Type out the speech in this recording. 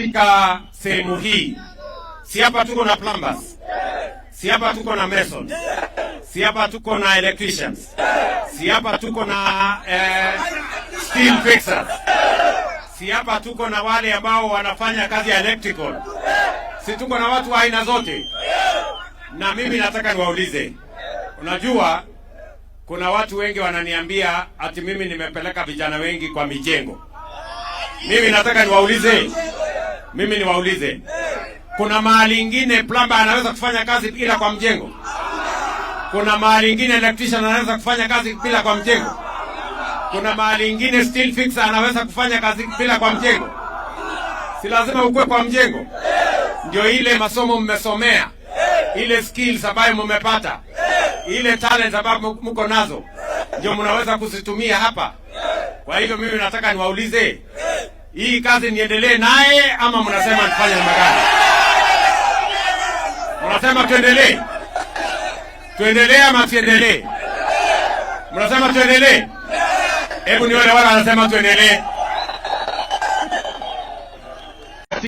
katika sehemu hii, si hapa tuko na plumbers, si hapa tuko na masons, si hapa tuko na electricians, si hapa tuko na steel fixers, si hapa tuko na wale ambao wanafanya kazi ya electrical, si tuko na watu wa aina zote. Na mimi nataka niwaulize, unajua kuna watu wengi wananiambia ati mimi nimepeleka vijana wengi kwa mijengo. Mimi nataka niwaulize, kuna mahali ingine plumber anaweza kufanya kazi bila kwa mjengo? Kuna mahali ingine electrician anaweza kufanya kazi bila kwa mjengo? Kuna mahali ingine steel fixer anaweza kufanya kazi bila kwa mjengo? Si lazima ukue kwa mjengo? Ndio ile masomo mmesomea, ile skills ambayo mmepata, ile talent ambayo mko nazo, ndio mnaweza kuzitumia hapa. Kwa hivyo mimi nataka niwaulize, hii kazi niendelee naye ama mnasema tufanye namna gani? Mnasema tuendelee? Tuendelee ama tuendelee? Mnasema tuendelee? Hebu nione wale wanasema tuendelee.